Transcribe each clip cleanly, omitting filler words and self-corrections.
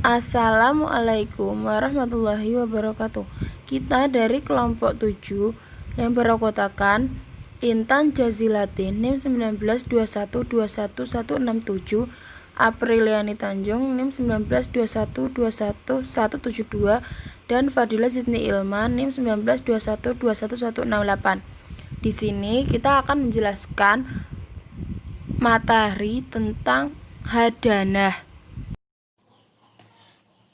Assalamualaikum warahmatullahi wabarakatuh. Kita dari kelompok 7 yang beranggotakan Intan Jazilatin NIM 1921211167, Apriliani Tanjung NIM 1921211172, dan Fadila Sydney Ilman NIM 1921211168. Di sini kita akan menjelaskan materi tentang hadanah.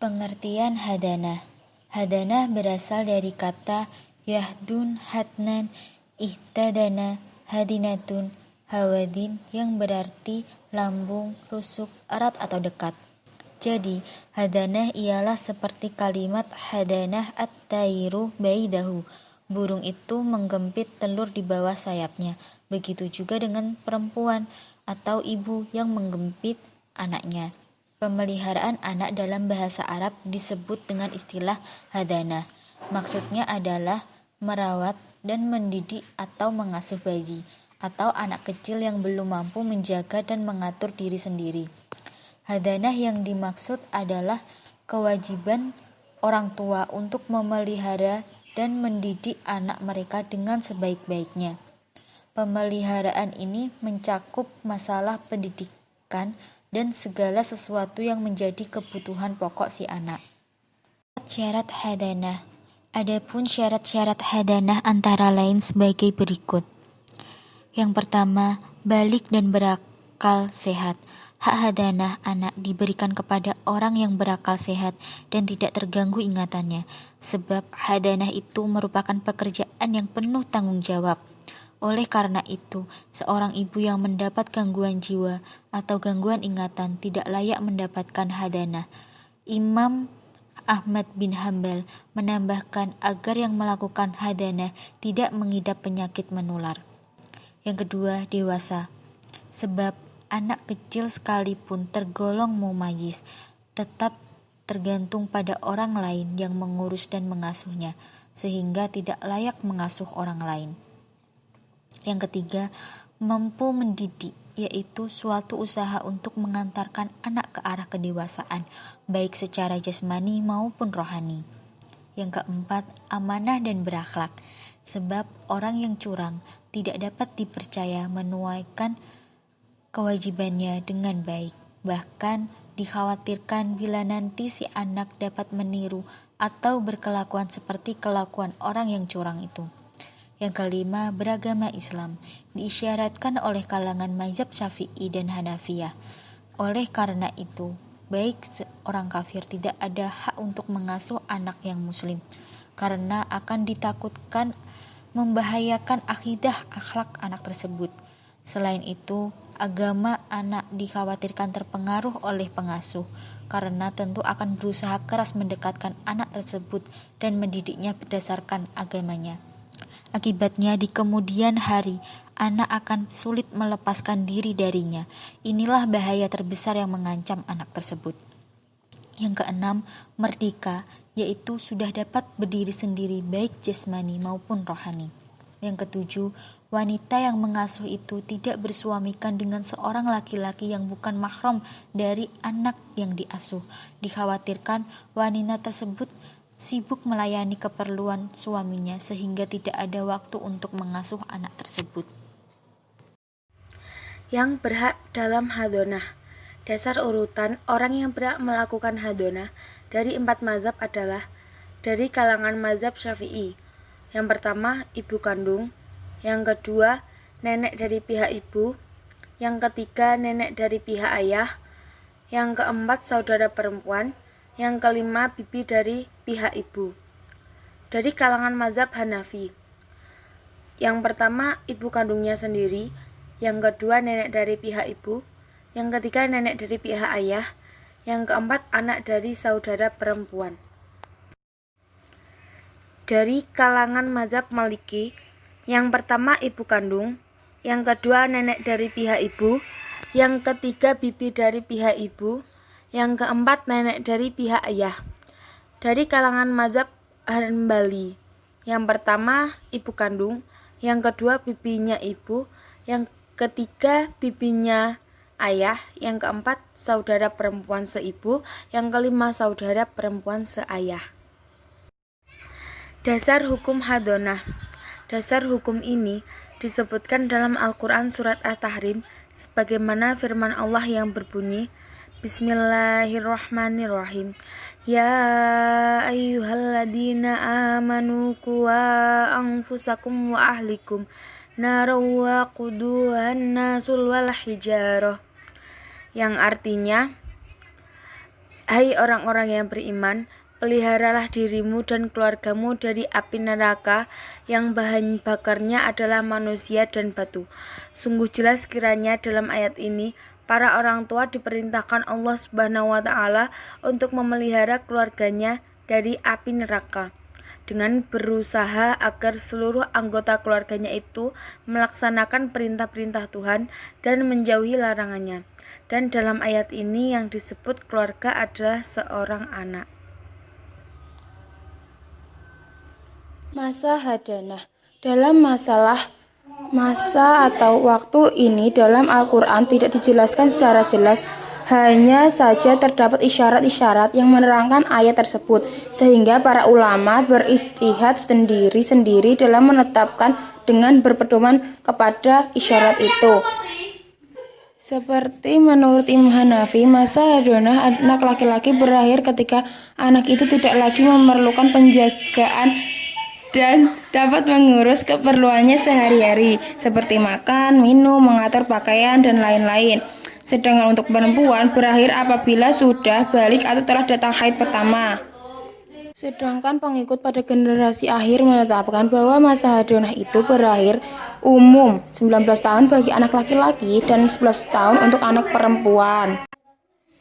Pengertian hadanah. Hadanah berasal dari kata yahdun, hadnan, ihtadana, hadinatun, hawadin yang berarti lambung, rusuk, erat atau dekat. Jadi, hadanah ialah seperti kalimat hadanah at-tairu baidahu. Burung itu menggempit telur di bawah sayapnya. Begitu juga dengan perempuan atau ibu yang menggempit anaknya. Pemeliharaan anak dalam bahasa Arab disebut dengan istilah hadanah. Maksudnya adalah merawat dan mendidik atau mengasuh bayi atau anak kecil yang belum mampu menjaga dan mengatur diri sendiri. Hadanah yang dimaksud adalah kewajiban orang tua untuk memelihara dan mendidik anak mereka dengan sebaik-baiknya. Pemeliharaan ini mencakup masalah pendidikan dan segala sesuatu yang menjadi kebutuhan pokok si anak. Syarat hadanah. Adapun syarat-syarat hadanah antara lain sebagai berikut. Yang pertama, balik dan berakal sehat. Hak hadanah anak diberikan kepada orang yang berakal sehat dan tidak terganggu ingatannya, sebab hadanah itu merupakan pekerjaan yang penuh tanggung jawab. Oleh karena itu, seorang ibu yang mendapat gangguan jiwa atau gangguan ingatan tidak layak mendapatkan hadanah. Imam Ahmad bin Hambal menambahkan agar yang melakukan hadanah tidak mengidap penyakit menular. Yang kedua, dewasa. Sebab anak kecil sekalipun tergolong mumayyiz, tetap tergantung pada orang lain yang mengurus dan mengasuhnya, sehingga tidak layak mengasuh orang lain. Yang ketiga, mampu mendidik, yaitu suatu usaha untuk mengantarkan anak ke arah kedewasaan, baik secara jasmani maupun rohani. Yang keempat, amanah dan berakhlak, sebab orang yang curang tidak dapat dipercaya menunaikan kewajibannya dengan baik. Bahkan dikhawatirkan bila nanti si anak dapat meniru atau berkelakuan seperti kelakuan orang yang curang itu. Yang kelima, beragama Islam, diisyaratkan oleh kalangan mazhab Syafi'i dan Hanafiyah. Oleh karena itu, baik seorang kafir tidak ada hak untuk mengasuh anak yang muslim, karena akan ditakutkan membahayakan akidah akhlak anak tersebut. Selain itu, agama anak dikhawatirkan terpengaruh oleh pengasuh, karena tentu akan berusaha keras mendekatkan anak tersebut dan mendidiknya berdasarkan agamanya. Akibatnya di kemudian hari, anak akan sulit melepaskan diri darinya. Inilah bahaya terbesar yang mengancam anak tersebut. Yang keenam, merdeka, yaitu sudah dapat berdiri sendiri baik jasmani maupun rohani. Yang ketujuh, wanita yang mengasuh itu tidak bersuamikan dengan seorang laki-laki yang bukan mahram dari anak yang diasuh. Dikhawatirkan wanita tersebut sibuk melayani keperluan suaminya sehingga tidak ada waktu untuk mengasuh anak tersebut. Yang berhak dalam hadanah. Dasar urutan orang yang berhak melakukan hadanah dari 4 mazhab adalah dari kalangan mazhab Syafi'i. Yang pertama, ibu kandung. Yang kedua, nenek dari pihak ibu. Yang ketiga, nenek dari pihak ayah. Yang keempat, saudara perempuan. Yang kelima, bibi dari pihak ibu. Dari kalangan mazhab Hanafi, yang pertama ibu kandungnya sendiri, yang kedua nenek dari pihak ibu, yang ketiga nenek dari pihak ayah, yang keempat anak dari saudara perempuan. Dari kalangan mazhab Maliki, yang pertama ibu kandung, yang kedua nenek dari pihak ibu, yang ketiga bibi dari pihak ibu, yang keempat nenek dari pihak ayah. Dari kalangan mazhab Hanbali, yang pertama ibu kandung, yang kedua bibinya ibu, yang ketiga bibinya ayah, yang keempat saudara perempuan seibu, yang kelima saudara perempuan seayah. Dasar hukum hadonah. Dasar hukum ini disebutkan dalam Al-Quran surat At-Tahrim sebagaimana firman Allah yang berbunyi, Bismillahirrahmanirrahim. Ya ayyuhalladzina amanu quwa anfusakum wa ahlikum naraw wa quduhan nasul wal hijarah. Yang artinya, hai orang-orang yang beriman, peliharalah dirimu dan keluargamu dari api neraka yang bahan bakarnya adalah manusia dan batu. Sungguh jelas kiranya dalam ayat ini para orang tua diperintahkan Allah Subhanahu wa Ta'ala untuk memelihara keluarganya dari api neraka dengan berusaha agar seluruh anggota keluarganya itu melaksanakan perintah-perintah Tuhan dan menjauhi larangannya. Dan dalam ayat ini yang disebut keluarga adalah seorang anak. Masa hadanah. Dalam masa atau waktu ini dalam Al-Quran tidak dijelaskan secara jelas, hanya saja terdapat isyarat-isyarat yang menerangkan ayat tersebut, sehingga para ulama beristihad sendiri-sendiri dalam menetapkan dengan berpedoman kepada isyarat itu. Seperti menurut Imam Hanafi, masa hadonah anak laki-laki berakhir ketika anak itu tidak lagi memerlukan penjagaan dan dapat mengurus keperluannya sehari-hari, seperti makan, minum, mengatur pakaian, dan lain-lain. Sedangkan untuk perempuan berakhir apabila sudah balik atau telah datang haid pertama. Sedangkan pengikut pada generasi akhir menetapkan bahwa masa hadonah itu berakhir umum 19 tahun bagi anak laki-laki dan 11 tahun untuk anak perempuan.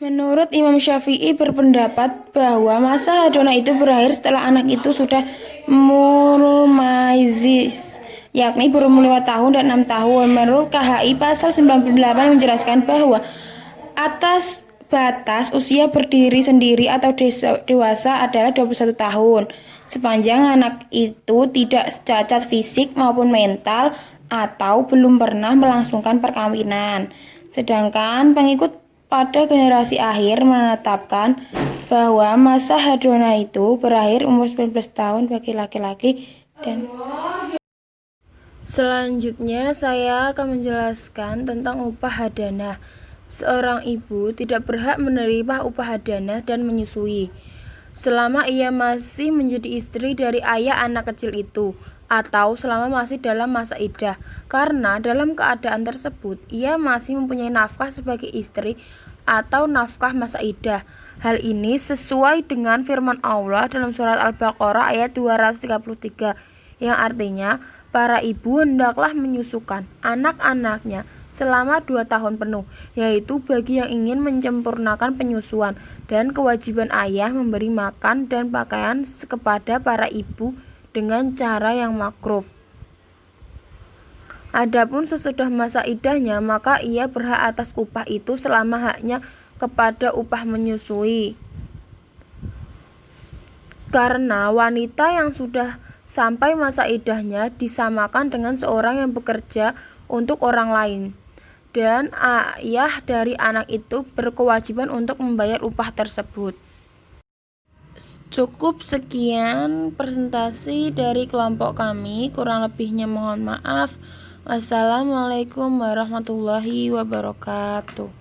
Menurut Imam Syafi'i berpendapat bahwa masa hadonah itu berakhir setelah anak itu sudah mumaiziz, yakni berumur 5 tahun dan 6 tahun. Menurut KHI pasal 98 menjelaskan bahwa atas batas usia berdiri sendiri atau dewasa adalah 21 tahun. Sepanjang anak itu tidak cacat fisik maupun mental atau belum pernah melangsungkan perkawinan. Sedangkan pengikut pada generasi akhir menetapkan bahwa masa hadonah itu berakhir umur 19 tahun bagi laki-laki dan selanjutnya saya akan menjelaskan tentang upah hadanah. Seorang ibu tidak berhak menerima upah hadanah dan menyusui selama ia masih menjadi istri dari ayah anak kecil itu, atau selama masih dalam masa iddah, karena dalam keadaan tersebut ia masih mempunyai nafkah sebagai istri atau nafkah masa iddah. Hal ini sesuai dengan firman Allah dalam surat Al-Baqarah ayat 233 yang artinya para ibu hendaklah menyusukan anak-anaknya selama 2 tahun penuh, yaitu bagi yang ingin menyempurnakan penyusuan, dan kewajiban ayah memberi makan dan pakaian kepada para ibu dengan cara yang makruf. Adapun sesudah masa iddahnya, maka ia berhak atas upah itu selama haknya kepada upah menyusui. Karena wanita yang sudah sampai masa iddahnya disamakan dengan seorang yang bekerja untuk orang lain, dan ayah dari anak itu berkewajiban untuk membayar upah tersebut. Cukup sekian presentasi dari kelompok kami, kurang lebihnya mohon maaf. Wassalamualaikum warahmatullahi wabarakatuh.